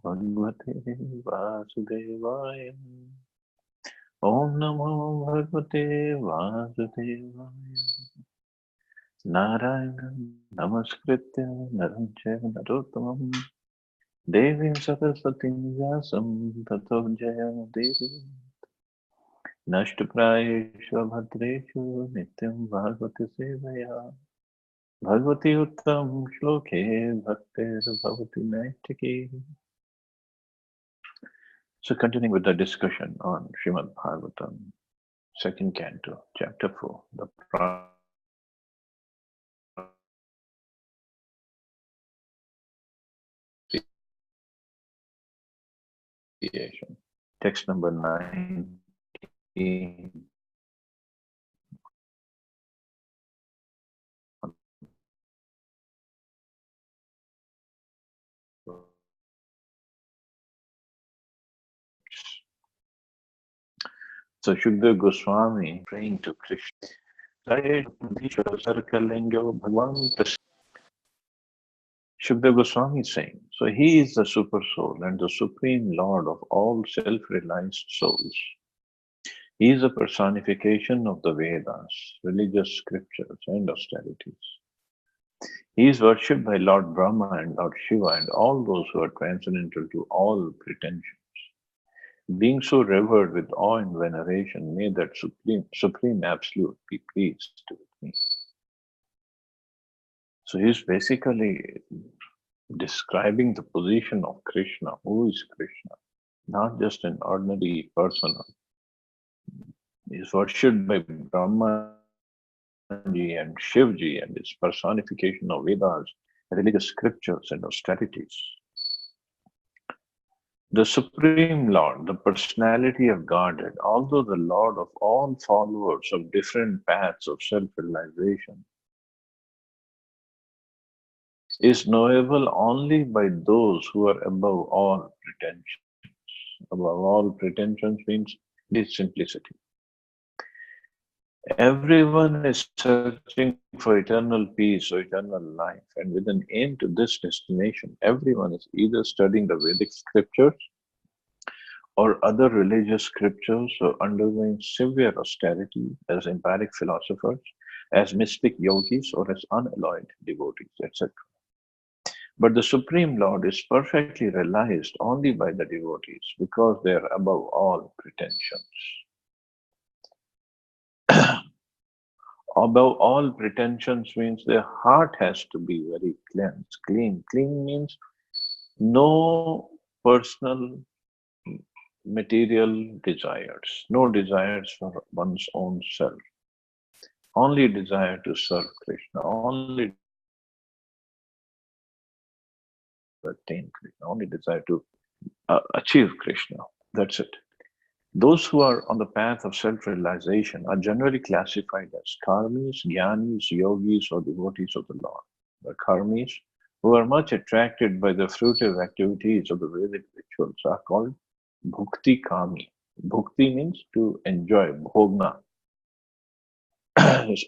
Bhagavate Vasudevaya. Om Namo Bhagavate Vasudevaya. Narayana Namaskritya Naram Chaiva Narottamam Devim Saraswatim Vyasam Tato Jayamudiri Nashtaprayeshu Bhadreshu Nityam Bhagavate Sevaya Bhagavati Uttam Shloke Bhaktir Bhavati Naitiki. So continuing with the discussion on Srimad Bhagavatam, second canto, chapter 4, the creation. Text number 19. So Sukadeva Goswami praying to Krishna. Sukadeva Goswami is saying, so he is the super soul and the supreme lord of all self-realized souls. He is a personification of the Vedas, religious scriptures and austerities. He is worshipped by Lord Brahma and Lord Shiva and all those who are transcendental to all pretensions. Being so revered with awe and veneration, may that supreme absolute be pleased with me. So he is basically describing the position of Krishna. Who is Krishna? Not just an ordinary person. He is worshipped by Brahma and Shivji and its personification of Vedas, religious scriptures and austerities. The Supreme Lord, the personality of Godhead, although the Lord of all followers of different paths of self-realization, is knowable only by those who are above all pretensions. Above all pretensions means this simplicity. Everyone is searching for eternal peace or eternal life, and with an aim to this destination, everyone is either studying the Vedic scriptures or other religious scriptures or undergoing severe austerity as empiric philosophers, as mystic yogis, or as unalloyed devotees, etc. But the Supreme Lord is perfectly realized only by the devotees because they are above all pretensions. Above all pretensions means their heart has to be very cleansed, clean. Clean means no personal material desires, no desires for one's own self. Only desire to serve Krishna, only attain Krishna, only desire to achieve Krishna. That's it. Those who are on the path of self-realization are generally classified as karmis, jnanis, yogis, or devotees of the Lord. The karmis, who are much attracted by the fruitive activities of the Vedic rituals, are called bhukti kami. Bhukti means to enjoy, bhogna,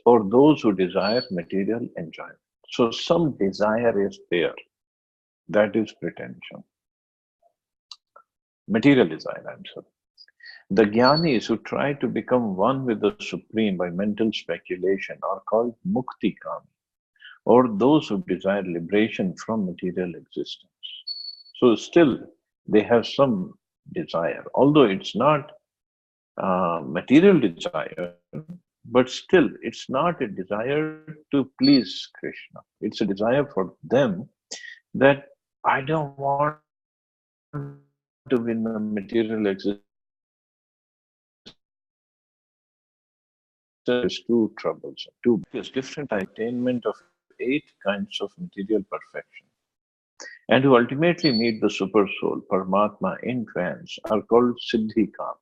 or those who desire material enjoyment. So some desire is there. That is pretension. Material desire, I'm sorry. The jnanis who try to become one with the Supreme by mental speculation are called mukti kami, or those who desire liberation from material existence. So still, they have some desire, although it's not material desire, but still, it's not a desire to please Krishna. It's a desire for them that I don't want to win the material existence. Is too troublesome. Because different attainment of 8 kinds of material perfection, and who ultimately meet the super soul, Paramatma, in trance, are called Siddhikam,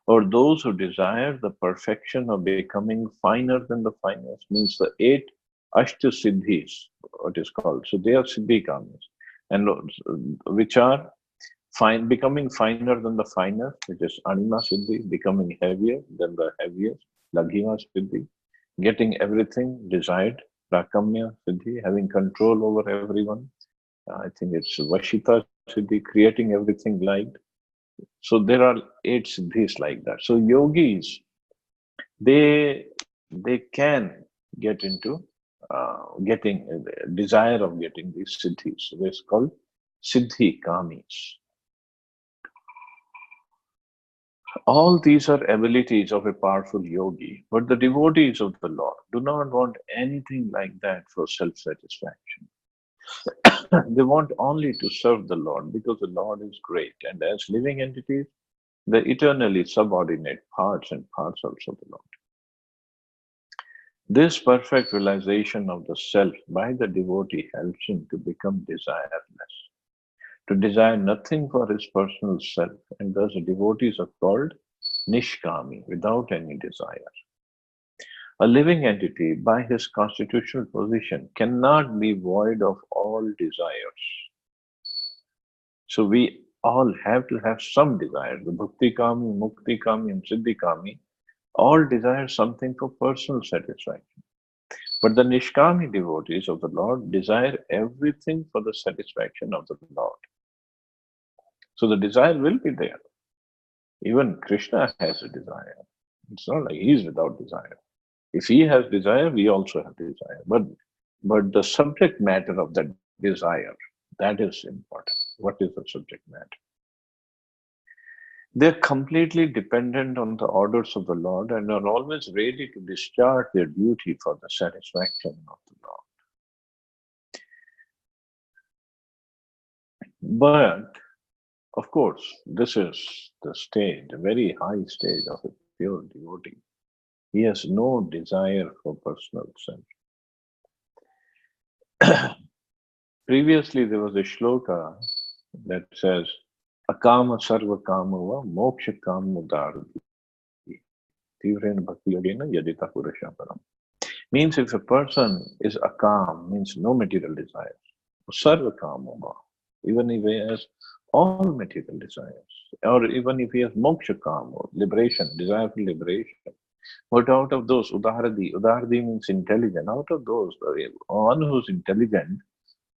or those who desire the perfection of becoming finer than the finest, means the 8 Ashta Siddhis, what is called. So they are Siddhikamis, and which are becoming finer than the finer, which is Anima Siddhi, becoming heavier than the heaviest, Laghima Siddhi, getting everything desired, Prakamya Siddhi, having control over everyone, I think it's Vashita Siddhi, creating everything light. So there are 8 siddhis like that. So yogis, they can get into getting desire of getting these siddhis. So it's called siddhi kamis. All these are abilities of a powerful yogi, but the devotees of the Lord do not want anything like that for self-satisfaction. They want only to serve the Lord because the Lord is great, and as living entities, they eternally subordinate parts and parcels of the Lord. This perfect realization of the self by the devotee helps him to become desireless, to desire nothing for his personal self, and thus the devotees are called nishkami, without any desire. A living entity, by his constitutional position, cannot be void of all desires. So we all have to have some desire. The bhakti kami, mukti kami, and siddhi kami all desire something for personal satisfaction. But the nishkami devotees of the Lord desire everything for the satisfaction of the Lord. So the desire will be there. Even Krishna has a desire. It's not like he's without desire. If he has desire, we also have desire. But the subject matter of that desire, that is important. What is the subject matter? They're completely dependent on the orders of the Lord and are always ready to discharge their duty for the satisfaction of the Lord. But, of course, this is the stage, a very high stage of a pure devotee. He has no desire for personal self. Previously, there was a shloka that says, Akama sarva kamava moksha kamudharati tivrena bhakti yogena yadita purusha param. Means if a person is akam, means no material desires. Sarva kamava, even if he has all material desires, or even if he has moksha kama, liberation, desire for liberation. But out of those, udardi means intelligent. Out of those, the one who's intelligent,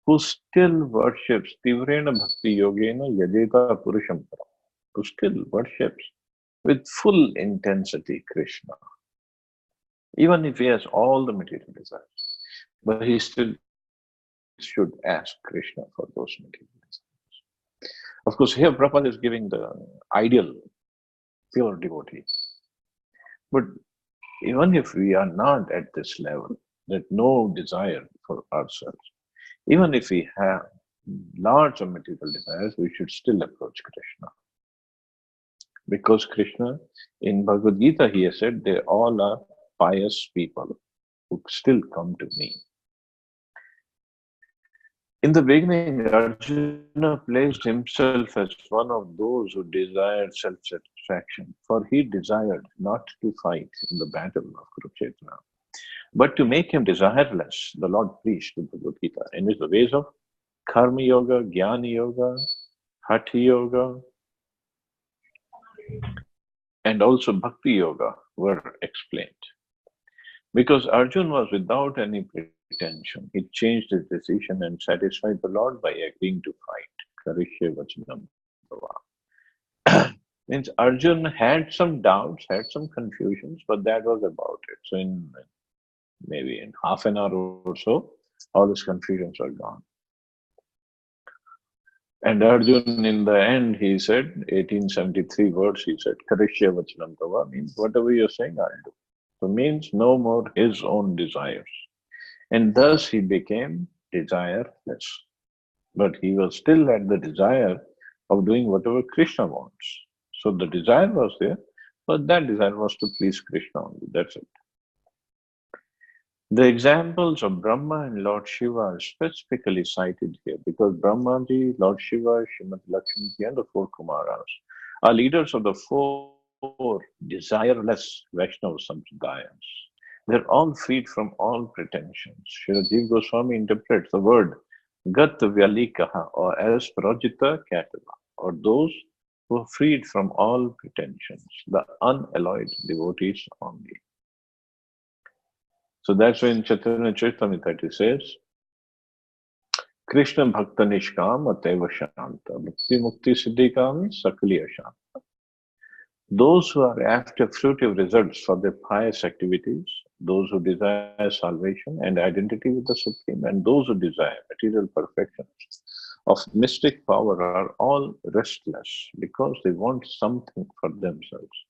who still worships Tivrena Bhakti Yogena Yajeta Purusham Param, who still worships with full intensity Krishna, even if he has all the material desires, but he still should ask Krishna for those material desires. Of course, here Prabhupada is giving the ideal pure devotee. But even if we are not at this level, that no desire for ourselves, even if we have large of material desires, we should still approach Krishna. Because Krishna, in Bhagavad Gita, he has said, they all are pious people who still come to me. In the beginning, Arjuna placed himself as one of those who desired self-satisfaction, for he desired not to fight in the battle of Kurukshetra. But to make him desireless, the Lord preached the Bhagavad Gita, in which the ways of Karma Yoga, Jnana Yoga, Hatha Yoga, and also Bhakti Yoga were explained. Because Arjun was without any pretension, he changed his decision and satisfied the Lord by agreeing to fight. Karishya Vachanam Tava. Means Arjun had some doubts, had some confusions, but that was about it. So in maybe in half an hour or so, all his confusions are gone. And Arjun, in the end, he said, 1873 words, he said, Karishya Vachanam Tava, means whatever you're saying, I'll do. So means no more his own desires. And thus he became desireless. But he was still at the desire of doing whatever Krishna wants. So the desire was there, but that desire was to please Krishna only. That's it. The examples of Brahma and Lord Shiva are specifically cited here because Brahmaji, Lord Shiva, Srimati Lakshmiji, and the four Kumaras are leaders of the four desireless Vaishnava Sampradayas. They're all freed from all pretensions. Sukadeva Goswami interprets the word Gat Vyalikaha or as Prajita Katava, or those who are freed from all pretensions, the unalloyed devotees only. So that's when Chaitanya Charitamrita says, Krishna Bhakta Nishkam Ateva Shanta. Bhakti Mukti Siddhikam Sakaliya Shanta. Those who are after fruitive results for their pious activities, those who desire salvation and identity with the Supreme, and those who desire material perfection of mystic power are all restless because they want something for themselves.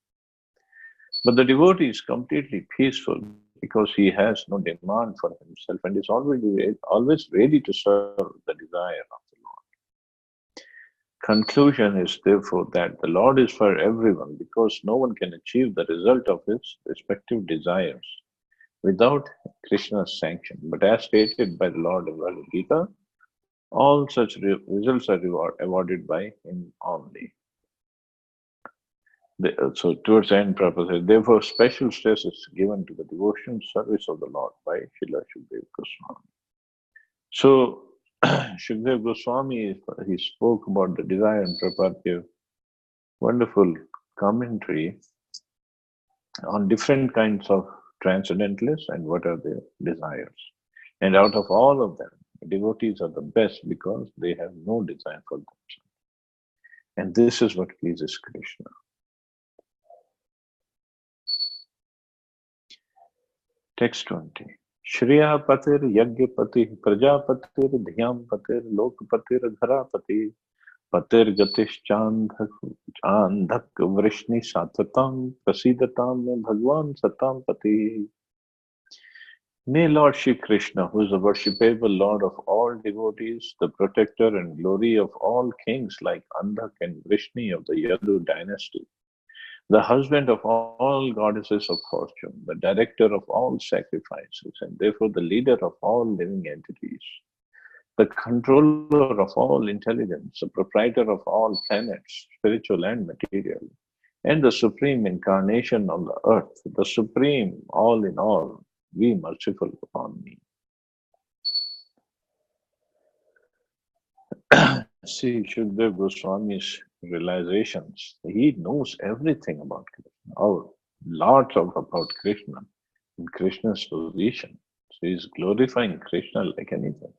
But the devotee is completely peaceful because he has no demand for himself and is always ready to serve the desire of the Lord. Conclusion is therefore that the Lord is for everyone because no one can achieve the result of his respective desires without Krishna's sanction. But as stated by the Lord in Bhagavad Gita, all such results are awarded by him only. So towards the end, Prabhupada says, therefore special stress is given to the devotion service of the Lord by Srila Sukadeva Goswami. So Sukadeva Goswami, he spoke about the desire, and Prabhupada gave wonderful commentary on different kinds of transcendentalists and what are their desires. And out of all of them, devotees are the best because they have no desire for themselves. And this is what pleases Krishna. Text 20. Shriya patir yajna prajapatir dhyam patir lokpatir dharapati patir gatish chandhak vrishni satatam prasidatam me bhagwan satam pati. May Lord Shri Krishna, who is the worshipable Lord of all devotees, the protector and glory of all kings like Andhak and Vrishni of the Yadu dynasty, the husband of all goddesses of fortune, the director of all sacrifices, and therefore the leader of all living entities, the controller of all intelligence, the proprietor of all planets, spiritual and material, and the supreme incarnation on the earth, the supreme all in all, be merciful upon me. See, Sukadeva Goswami's realizations, he knows everything about Krishna, or lots of about Krishna and Krishna's position. So he's glorifying Krishna like anything.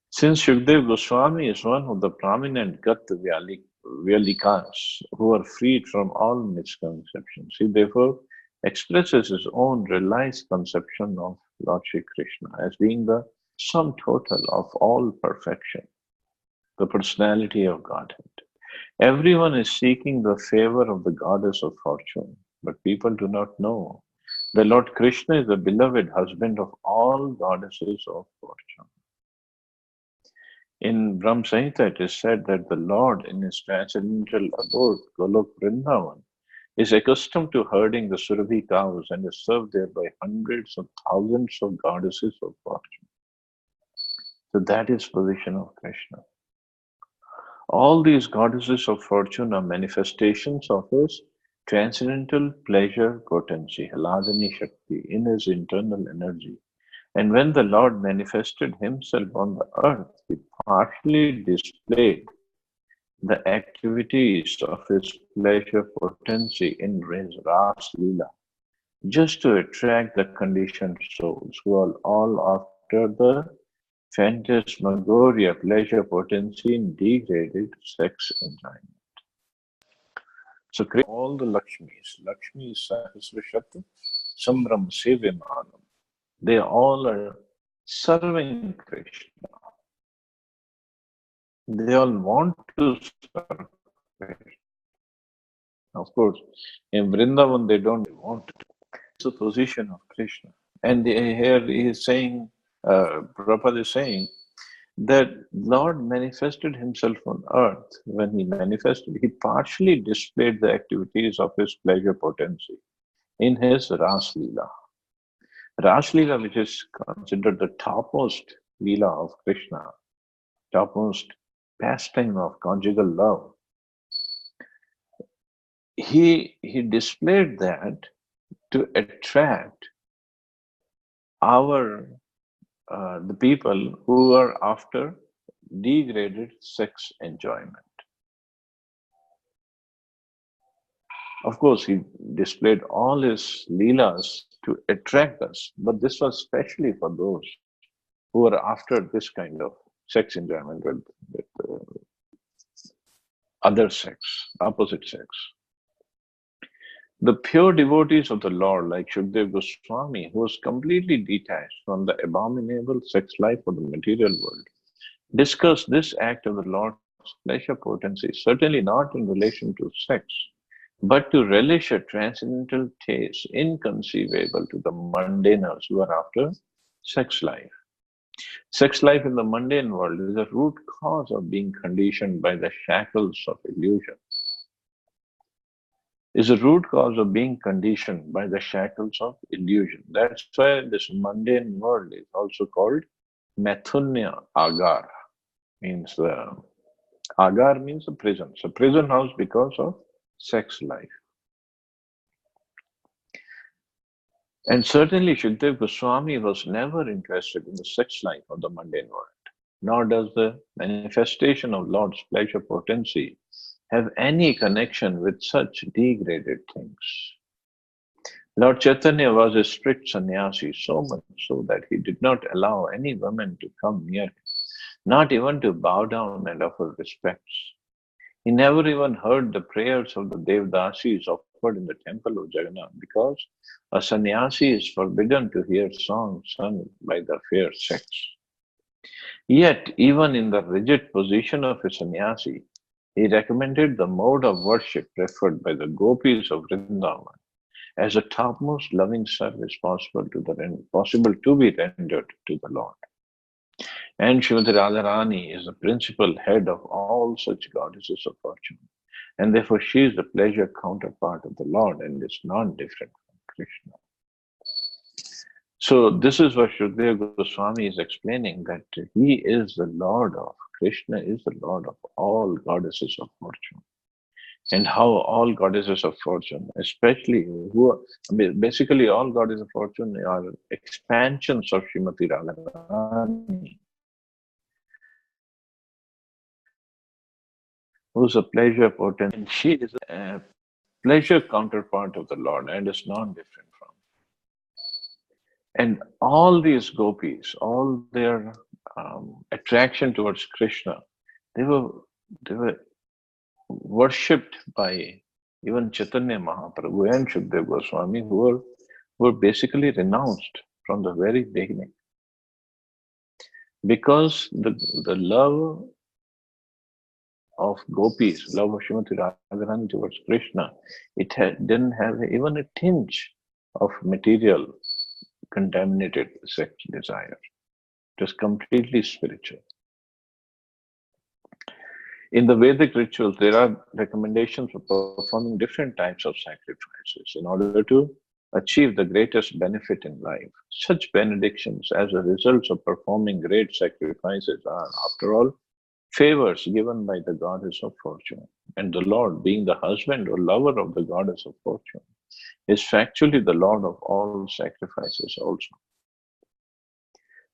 Since Sukadeva Goswami is one of the prominent Gat Vyalikas who are freed from all misconceptions, he therefore expresses his own realized conception of Lord Shri Krishna as being the sum total of all perfection, the personality of Godhead. Everyone is seeking the favor of the goddess of fortune, but people do not know the Lord Krishna is the beloved husband of all goddesses of fortune. In Brahma Samhita, it is said that the Lord, in his transcendental abode, Golok Vrindavan, is accustomed to herding the Surabhi cows and is served there by hundreds of thousands of goddesses of fortune. So that is position of Krishna. All these goddesses of fortune are manifestations of his transcendental pleasure potency, Haladani Shakti, in his internal energy. And when the Lord manifested himself on the earth, he partially displayed the activities of his pleasure potency in his Ras Leela, just to attract the conditioned souls who are all after the phantasmagoria pleasure potency in degraded sex enjoyment. So all the Lakshmis, Lakshmi is Sahasrashat, Sambram Sevimanam, they all are serving Krishna. They all want to serve Krishna. Of course, in Vrindavan they don't want to. It's the position of Krishna. And here he is saying, Prabhupada is saying, that Lord manifested himself on earth. When he manifested, he partially displayed the activities of his pleasure potency in his Ras Leela. Ras Leela, which is considered the topmost Leela of Krishna, topmost pastime of conjugal love, he displayed that to attract the people who are after degraded sex enjoyment. Of course, he displayed all his leelas to attract us, but this was specially for those who are after this kind of sex enjoyment with other sex, opposite sex. The pure devotees of the Lord, like Sukadeva Goswami, who was completely detached from the abominable sex life of the material world, discuss this act of the Lord's pleasure potency, certainly not in relation to sex, but to relish a transcendental taste inconceivable to the mundaners who are after sex life. Sex life in the mundane world is the root cause of being conditioned by the shackles of illusion. Is a root cause of being conditioned by the shackles of illusion. That's why this mundane world is also called Methunya Agar. Means the Agar means a prison. So prison house because of sex life. And certainly Sukadeva Goswami was never interested in the sex life of the mundane world, nor does the manifestation of Lord's pleasure potency have any connection with such degraded things. Lord Chaitanya was a strict sannyasi, so much so that he did not allow any woman to come near him, not even to bow down and offer respects. He never even heard the prayers of the Devdasis offered in the temple of Jagannath because a sannyasi is forbidden to hear songs sung by the fair sex. Yet, even in the rigid position of a sannyasi, he recommended the mode of worship preferred by the gopis of Vrindavan as the topmost loving service possible to be rendered to the Lord. And Srimati Radharani is the principal head of all such goddesses of fortune, and therefore she is the pleasure counterpart of the Lord and is not different from Krishna. So this is what Sukadeva Goswami is explaining, that he is the Lord of, Krishna is the Lord of all goddesses of fortune. And how all goddesses of fortune, especially basically all goddesses of fortune are expansions of Srimati Radharani, who's a pleasure potent, and she is a pleasure counterpart of the Lord and is non-different from. And all these gopis, all their attraction towards Krishna, they were worshipped by even Chaitanya Mahaprabhu and Sukadeva Goswami, who were basically renounced from the very beginning. Because the love of gopis, love of Srimati Radharani towards Krishna, didn't have even a tinge of material contaminated sex desire. It was completely spiritual. In the Vedic rituals, there are recommendations for performing different types of sacrifices in order to achieve the greatest benefit in life. Such benedictions as a result of performing great sacrifices are, after all, favors given by the goddess of fortune. And the Lord, being the husband or lover of the goddess of fortune, is factually the Lord of all sacrifices also.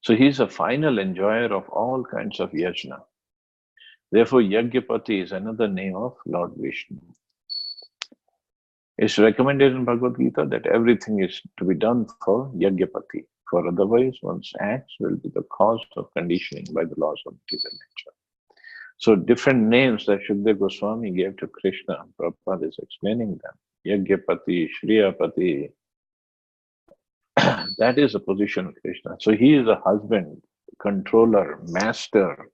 So he is a final enjoyer of all kinds of yajna. Therefore, Yagyapati is another name of Lord Vishnu. It's recommended in Bhagavad Gita that everything is to be done for Yagyapati, for otherwise one's acts will be the cause of conditioning by the laws of material nature. So different names that Sukadeva Goswami gave to Krishna, Prabhupada is explaining them. Yagyapati, Shriyapati, that is the position of Krishna. So he is a husband, controller, master,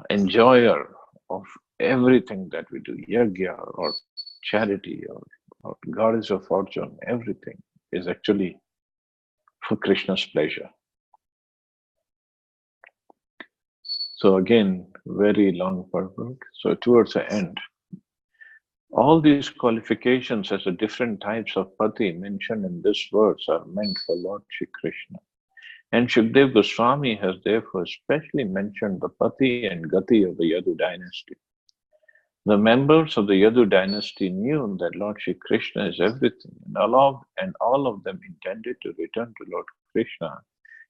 enjoyer of everything that we do, yagya or charity or goddess of fortune, everything is actually for Krishna's pleasure. So again, very long purport. So towards the end, all these qualifications as the different types of pati mentioned in this verse are meant for Lord Shri Krishna. And Sukadeva Goswami has therefore especially mentioned the pati and gati of the Yadu dynasty. The members of the Yadu dynasty knew that Lord Shri Krishna is everything, and all of them intended to return to Lord Krishna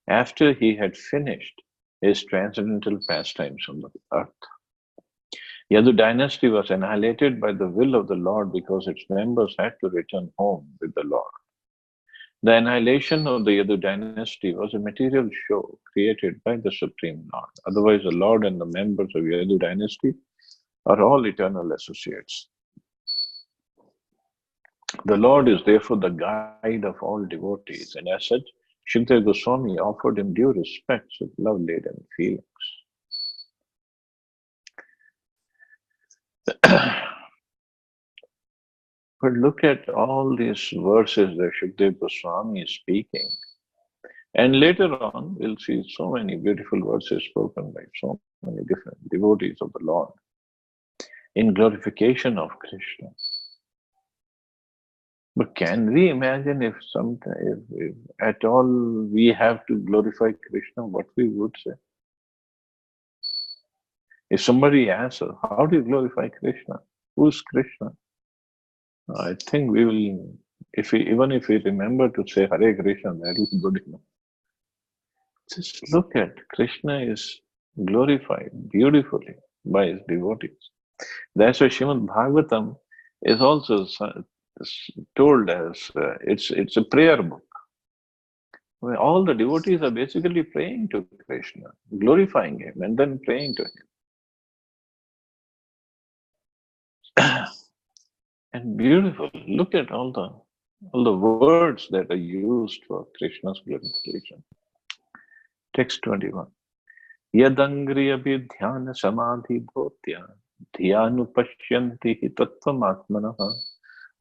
after he had finished his transcendental pastimes on the earth. Yadu dynasty was annihilated by the will of the Lord because its members had to return home with the Lord. The annihilation of the Yadu dynasty was a material show created by the Supreme Lord. Otherwise, the Lord and the members of Yadu dynasty are all eternal associates. The Lord is therefore the guide of all devotees, and as such, Sukadeva Goswami offered him due respects with love-laden feelings. But look at all these verses that Sukadeva Goswami is speaking. And later on, we'll see so many beautiful verses spoken by so many different devotees of the Lord in glorification of Krishna. But can we imagine if at all we have to glorify Krishna, what we would say? If somebody asks us, how do you glorify Krishna? Who's Krishna? I think we will, even if we remember to say Hare Krishna, that is good enough. Just look at Krishna is glorified beautifully by his devotees. That's why Srimad Bhagavatam is also told as it's a prayer book. Where all the devotees are basically praying to Krishna, glorifying him, and then praying to him. And beautiful. Look at all the words that are used for Krishna's glorification. Text 21. Yadangriya samadhi bhotya dhyanu pashyanti hi tattvam atmanaha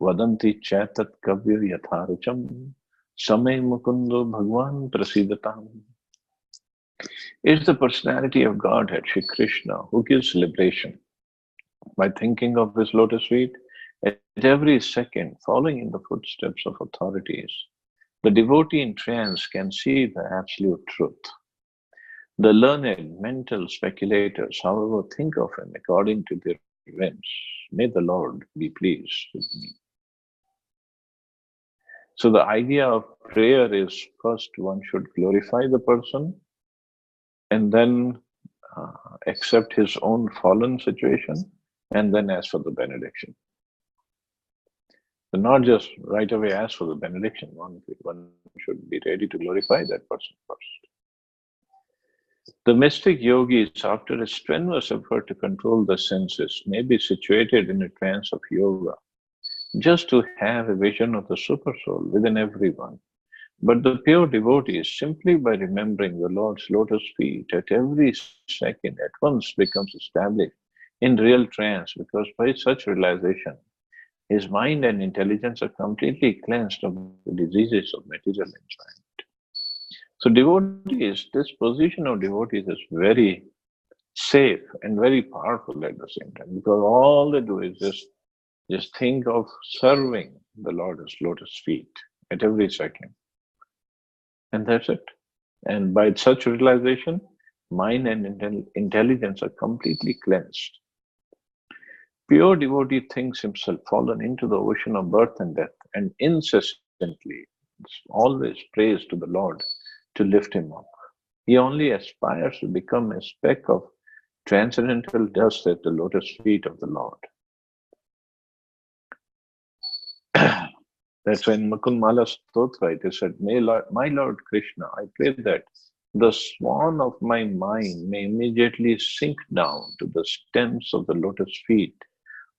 vadanti chaitat kavya yatharucham samay mukundo bhagwan prasidatam. Is the personality of Godhead, Shri Krishna, who gives liberation by thinking of his lotus feet at every second, following in the footsteps of authorities. The devotee in trance can see the absolute truth. The learned mental speculators, however, think of him according to their whims. May the Lord be pleased with me. So the idea of prayer is first one should glorify the person and then accept his own fallen situation and then ask for the benediction. So not just right away ask for the benediction. One should be ready to glorify that person first. The mystic yogis, after a strenuous effort to control the senses, may be situated in a trance of yoga, just to have a vision of the supersoul within everyone. But the pure devotees, simply by remembering the Lord's lotus feet at every second, at once becomes established in real trance, because by such realization, his mind and intelligence are completely cleansed of the diseases of material enjoyment. So devotees, this position of devotees is very safe and very powerful at the same time, because all they do is just think of serving the Lord's lotus feet at every second. And that's it. And by such realization, mind and intelligence are completely cleansed. Pure devotee thinks himself fallen into the ocean of birth and death, and incessantly always prays to the Lord to lift him up. He only aspires to become a speck of transcendental dust at the lotus feet of the Lord. That's when Mukundmala Stotra, it is said, my Lord Krishna, I pray that the swan of my mind may immediately sink down to the stems of the lotus feet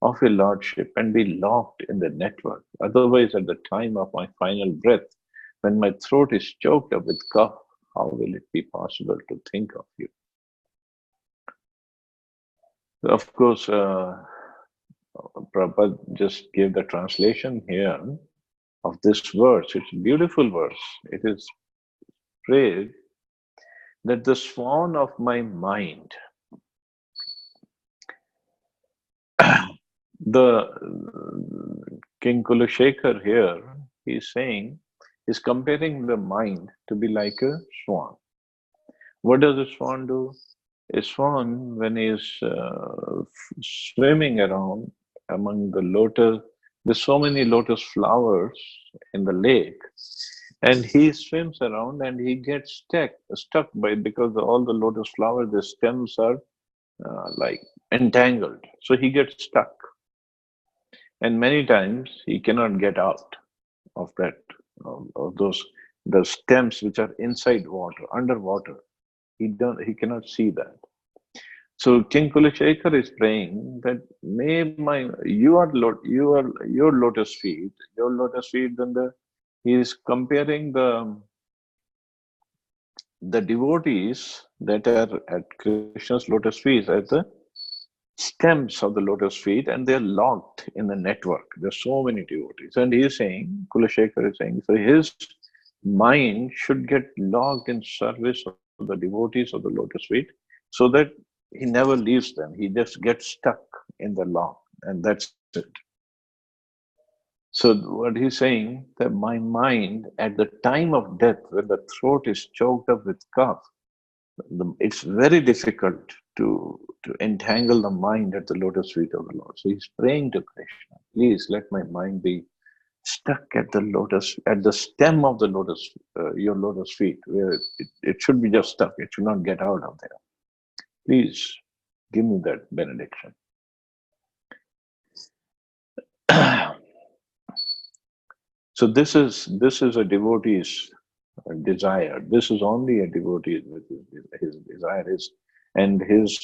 of your Lordship and be locked in the network. Otherwise, at the time of my final breath, when my throat is choked up with cough, how will it be possible to think of you? Of course, Prabhupada just gave the translation here of this verse. It's a beautiful verse. It is prayed that the swan of my mind, the King Kulashekar here, he's saying, he's comparing the mind to be like a swan. What does a swan do? A swan, when he's swimming around among the lotus, there's so many lotus flowers in the lake, and he swims around and he gets stuck because all the lotus flowers, the stems are like entangled. So he gets stuck. And many times he cannot get out of that of those the stems which are inside water, underwater. He cannot see that. So King Kulashekar is praying that may my your lotus feet. Then he is comparing the devotees that are at Krishna's lotus feet as the stems of the lotus feet, and they're locked in the network. There's so many devotees. And he is saying, Kulashekar is saying, so his mind should get locked in service of the devotees of the lotus feet so that he never leaves them. He just gets stuck in the lock, and that's it. So what he's saying, that my mind at the time of death, when the throat is choked up with cough, it's very difficult to entangle the mind at the lotus feet of the Lord. So he's praying to Krishna, please let my mind be stuck at the stem of the lotus, your lotus feet, where it should be just stuck. It should not get out of there. Please give me that benediction. So this is a devotee's desire. This is only a devotee with his desire is, and his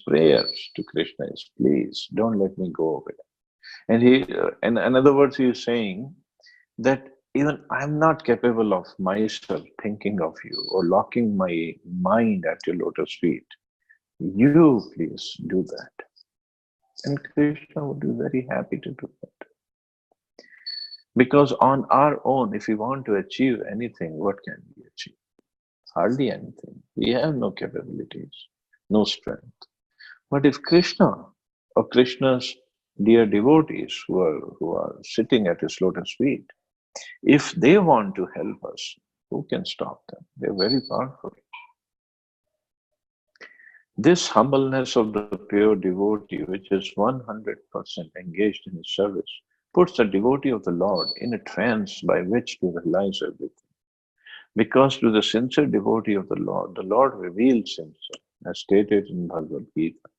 prayers to Krishna is, please don't let me go of it. And and in other words, he is saying that even I'm not capable of myself thinking of you or locking my mind at your lotus feet. You please do that. And Krishna would be very happy to do that. Because on our own, if we want to achieve anything, what can we achieve? Hardly anything. We have no capabilities, no strength. But if Krishna or Krishna's dear devotees who are sitting at his lotus feet, if they want to help us, who can stop them? They're very powerful. This humbleness of the pure devotee, which is 100% engaged in his service, puts the devotee of the Lord in a trance by which to realize everything. Because to the sincere devotee of the Lord reveals himself, as stated in Bhagavad Gita.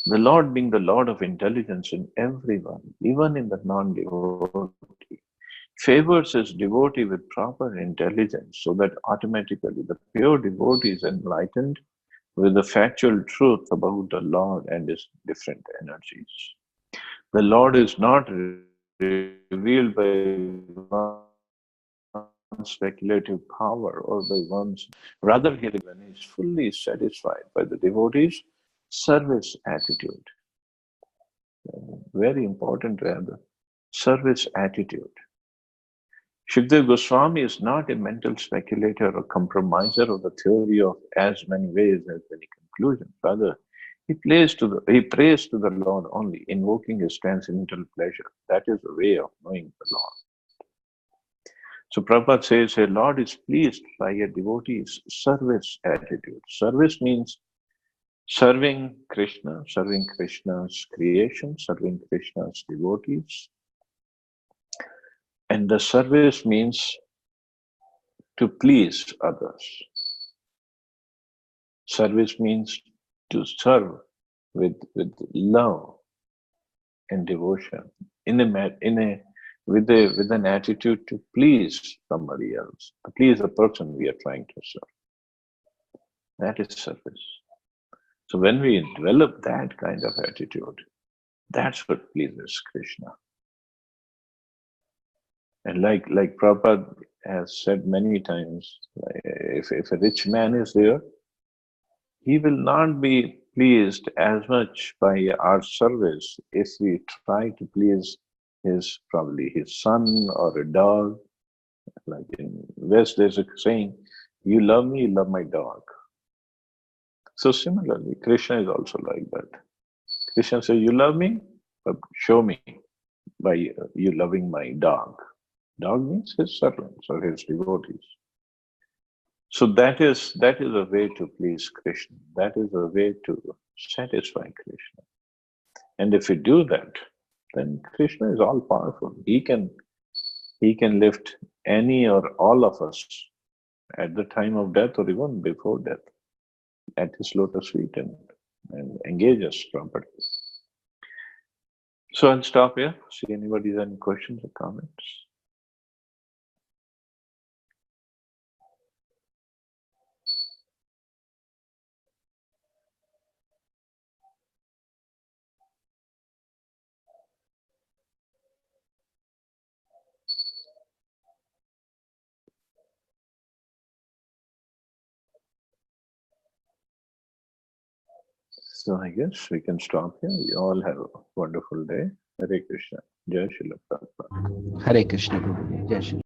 The Lord being the Lord of intelligence in everyone, even in the non-devotee, favors his devotee with proper intelligence so that automatically the pure devotee is enlightened with the factual truth about the Lord and his different energies. The Lord is not revealed by one's speculative power or by one's, rather he is fully satisfied by the devotee's service attitude. Very important to have the service attitude. Sukadeva Goswami is not a mental speculator or compromiser of the theory of as many ways as many conclusions. Rather, he prays to the Lord only, invoking his transcendental pleasure. That is the way of knowing the Lord. So Prabhupada says, a Lord is pleased by a devotee's service attitude. Service means serving Krishna, serving Krishna's creation, serving Krishna's devotees. And the service means to please others. Service means to serve with love and devotion with an attitude to please somebody else, to please the person we are trying to serve. That is service. So when we develop that kind of attitude, that's what pleases Krishna. And like Prabhupada has said many times, if a rich man is there, he will not be pleased as much by our service if we try to please probably his son or a dog. Like in West, there's a saying, you love me, you love my dog. So similarly, Krishna is also like that. Krishna says, you love me, but show me by you loving my dog. Dog means his servants or his devotees. So that is a way to please Krishna. That is a way to satisfy Krishna. And if we do that, then Krishna is all powerful. He can lift any or all of us at the time of death or even before death at his lotus feet and engage us properly. So I'll stop here. See anybody has any questions or comments? So I guess we can stop here. You all have a wonderful day. Hare Krishna. Jai Srila Prabhupada. Hare Krishna Prabhuji. Jai Shri